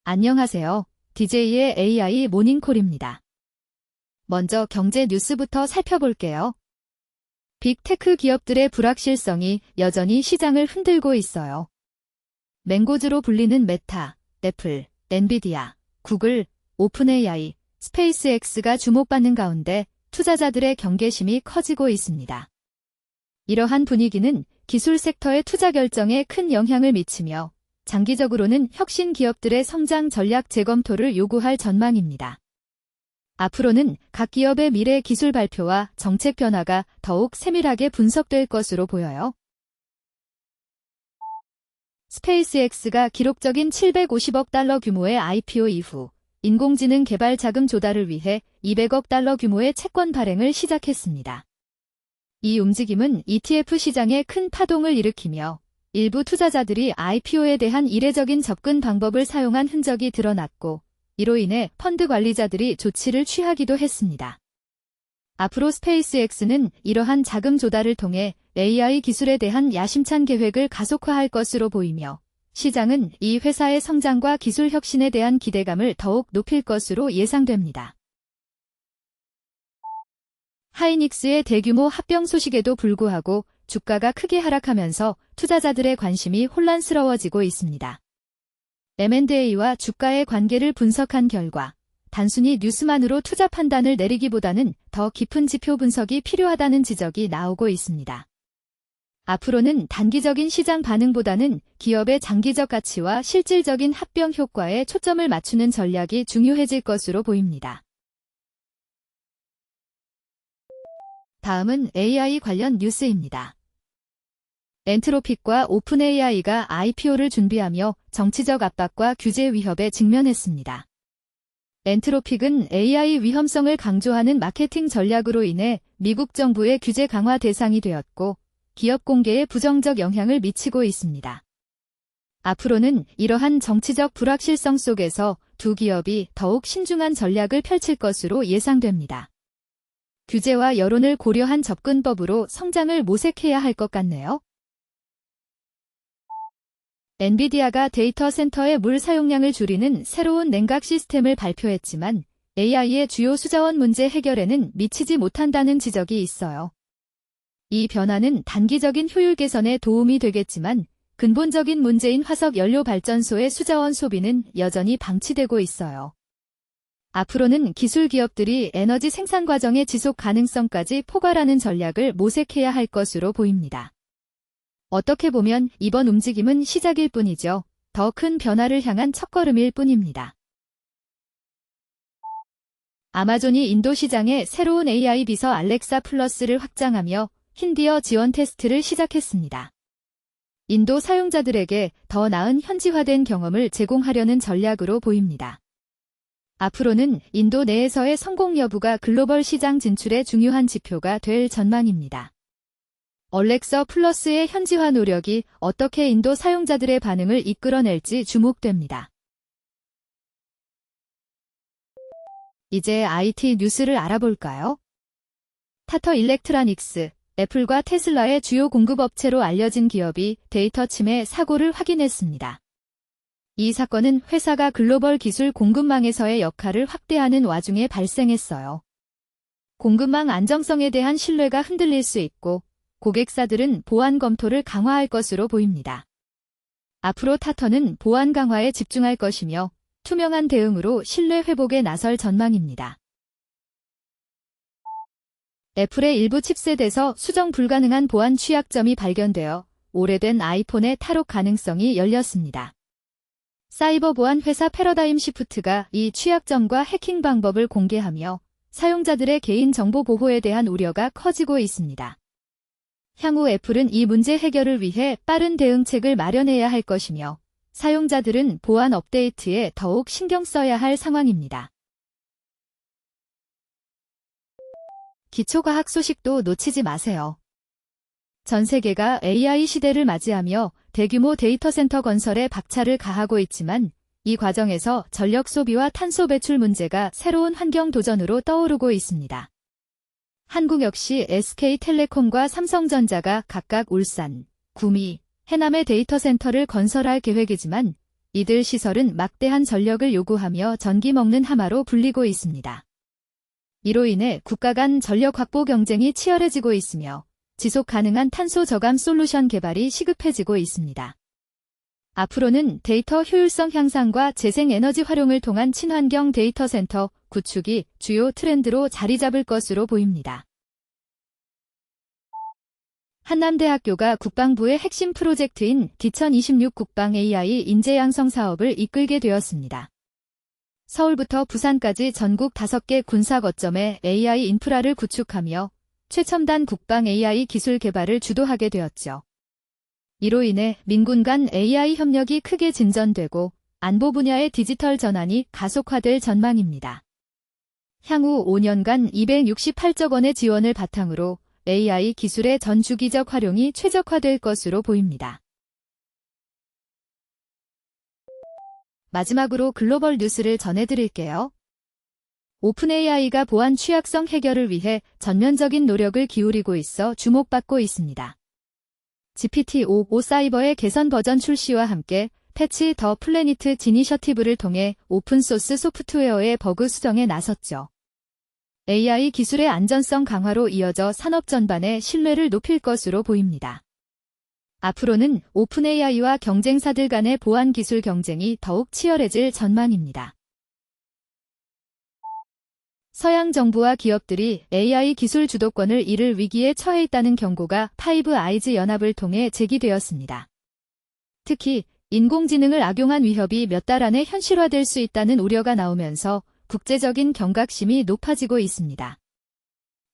안녕하세요. DJ의 AI 모닝콜입니다. 먼저 경제 뉴스부터 살펴볼게요. 빅테크 기업들의 불확실성이 여전히 시장을 흔들고 있어요. 맹고즈로 불리는 메타, 애플, 엔비디아, 구글, 오픈AI, 스페이스X가 주목받는 가운데 투자자들의 경계심이 커지고 있습니다. 이러한 분위기는 기술 섹터의 투자 결정에 큰 영향을 미치며 장기적으로는 혁신 기업들의 성장 전략 재검토를 요구할 전망입니다. 앞으로는 각 기업의 미래 기술 발표와 정책 변화가 더욱 세밀하게 분석될 것으로 보여요. 스페이스X가 기록적인 750억 달러 규모의 IPO 이후 인공지능 개발 자금 조달을 위해 200억 달러 규모의 채권 발행을 시작했습니다. 이 움직임은 ETF 시장에 큰 파동을 일으키며 일부 투자자들이 IPO에 대한 이례적인 접근 방법을 사용한 흔적이 드러났고, 이로 인해 펀드 관리자들이 조치를 취하기도 했습니다. 앞으로 스페이스X는 이러한 자금 조달을 통해 AI 기술에 대한 야심찬 계획을 가속화할 것으로 보이며, 시장은 이 회사의 성장과 기술 혁신에 대한 기대감을 더욱 높일 것으로 예상됩니다. 하이닉스의 대규모 합병 소식에도 불구하고 주가가 크게 하락하면서 투자자들의 관심이 혼란스러워지고 있습니다. M&A와 주가의 관계를 분석한 결과 단순히 뉴스만으로 투자 판단을 내리기보다는 더 깊은 지표 분석이 필요하다는 지적이 나오고 있습니다. 앞으로는 단기적인 시장 반응보다는 기업의 장기적 가치와 실질적인 합병 효과에 초점을 맞추는 전략이 중요해질 것으로 보입니다. 다음은 AI 관련 뉴스입니다. 엔트로픽과 오픈AI가 IPO를 준비하며 정치적 압박과 규제 위협에 직면했습니다. 엔트로픽은 AI 위험성을 강조하는 마케팅 전략으로 인해 미국 정부의 규제 강화 대상이 되었고, 기업 공개에 부정적 영향을 미치고 있습니다. 앞으로는 이러한 정치적 불확실성 속에서 두 기업이 더욱 신중한 전략을 펼칠 것으로 예상됩니다. 규제와 여론을 고려한 접근법으로 성장을 모색해야 할 것 같네요. 엔비디아가 데이터 센터의 물 사용량을 줄이는 새로운 냉각 시스템을 발표했지만 AI의 주요 수자원 문제 해결에는 미치지 못한다는 지적이 있어요. 이 변화는 단기적인 효율 개선에 도움이 되겠지만 근본적인 문제인 화석 연료 발전소의 수자원 소비는 여전히 방치되고 있어요. 앞으로는 기술 기업들이 에너지 생산 과정의 지속 가능성까지 포괄하는 전략을 모색해야 할 것으로 보입니다. 어떻게 보면 이번 움직임은 시작일 뿐이죠. 더 큰 변화를 향한 첫걸음일 뿐입니다. 아마존이 인도 시장에 새로운 AI 비서 알렉사 플러스를 확장하며 힌디어 지원 테스트를 시작했습니다. 인도 사용자들에게 더 나은 현지화된 경험을 제공하려는 전략으로 보입니다. 앞으로는 인도 내에서의 성공 여부가 글로벌 시장 진출의 중요한 지표가 될 전망입니다. 알렉사 플러스의 현지화 노력이 어떻게 인도 사용자들의 반응을 이끌어낼지 주목됩니다. 이제 IT 뉴스를 알아볼까요? 타터 일렉트로닉스, 애플과 테슬라의 주요 공급업체로 알려진 기업이 데이터 침해 사고를 확인했습니다. 이 사건은 회사가 글로벌 기술 공급망에서의 역할을 확대하는 와중에 발생했어요. 공급망 안정성에 대한 신뢰가 흔들릴 수 있고 고객사들은 보안 검토를 강화할 것으로 보입니다. 앞으로 타터는 보안 강화에 집중할 것이며 투명한 대응으로 신뢰 회복에 나설 전망입니다. 애플의 일부 칩셋에서 수정 불가능한 보안 취약점이 발견되어 오래된 아이폰의 탈옥 가능성이 열렸습니다. 사이버 보안 회사 패러다임 시프트가 이 취약점과 해킹 방법을 공개하며 사용자들의 개인 정보 보호에 대한 우려가 커지고 있습니다. 향후 애플은 이 문제 해결을 위해 빠른 대응책을 마련해야 할 것이며 사용자들은 보안 업데이트에 더욱 신경 써야 할 상황입니다. 기초과학 소식도 놓치지 마세요. 전 세계가 AI 시대를 맞이하며 대규모 데이터 센터 건설에 박차를 가하고 있지만 이 과정에서 전력 소비와 탄소 배출 문제가 새로운 환경 도전으로 떠오르고 있습니다. 한국 역시 SK텔레콤과 삼성전자가 각각 울산, 구미, 해남의 데이터 센터를 건설할 계획이지만 이들 시설은 막대한 전력을 요구하며 전기 먹는 하마로 불리고 있습니다. 이로 인해 국가 간 전력 확보 경쟁이 치열해지고 있으며 지속 가능한 탄소 저감 솔루션 개발이 시급해지고 있습니다. 앞으로는 데이터 효율성 향상과 재생에너지 활용을 통한 친환경 데이터 센터 구축이 주요 트렌드로 자리 잡을 것으로 보입니다. 한남대학교가 국방부의 핵심 프로젝트인 기천26 국방 AI 인재 양성 사업을 이끌게 되었습니다. 서울부터 부산까지 전국 5개 군사 거점에 AI 인프라를 구축하며 최첨단 국방 AI 기술 개발을 주도하게 되었죠. 이로 인해 민군 간 AI 협력이 크게 진전되고 안보 분야의 디지털 전환이 가속화될 전망입니다. 향후 5년간 268조 원의 지원을 바탕으로 AI 기술의 전 주기적 활용이 최적화될 것으로 보입니다. 마지막으로 글로벌 뉴스를 전해드릴게요. 오픈AI가 보안 취약성 해결을 위해 전면적인 노력을 기울이고 있어 주목받고 있습니다. GPT-5 사이버의 개선 버전 출시와 함께 패치 더 플래니트 지니셔티브를 통해 오픈소스 소프트웨어의 버그 수정에 나섰죠. AI 기술의 안전성 강화로 이어져 산업 전반의 신뢰를 높일 것으로 보입니다. 앞으로는 오픈AI와 경쟁사들 간의 보안 기술 경쟁이 더욱 치열해질 전망입니다. 서양 정부와 기업들이 AI 기술 주도권을 잃을 위기에 처해 있다는 경고가 파이브 아이즈 연합을 통해 제기되었습니다. 특히 인공지능을 악용한 위협이 몇 달 안에 현실화될 수 있다는 우려가 나오면서 국제적인 경각심이 높아지고 있습니다.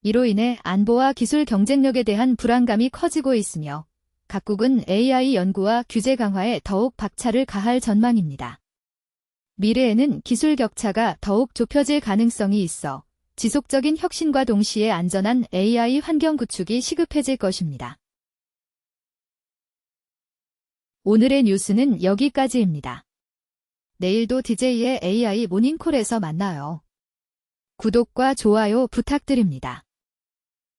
이로 인해 안보와 기술 경쟁력에 대한 불안감이 커지고 있으며 각국은 AI 연구와 규제 강화에 더욱 박차를 가할 전망입니다. 미래에는 기술 격차가 더욱 좁혀질 가능성이 있어 지속적인 혁신과 동시에 안전한 AI 환경 구축이 시급해질 것입니다. 오늘의 뉴스는 여기까지입니다. 내일도 DJ의 AI 모닝콜에서 만나요. 구독과 좋아요 부탁드립니다.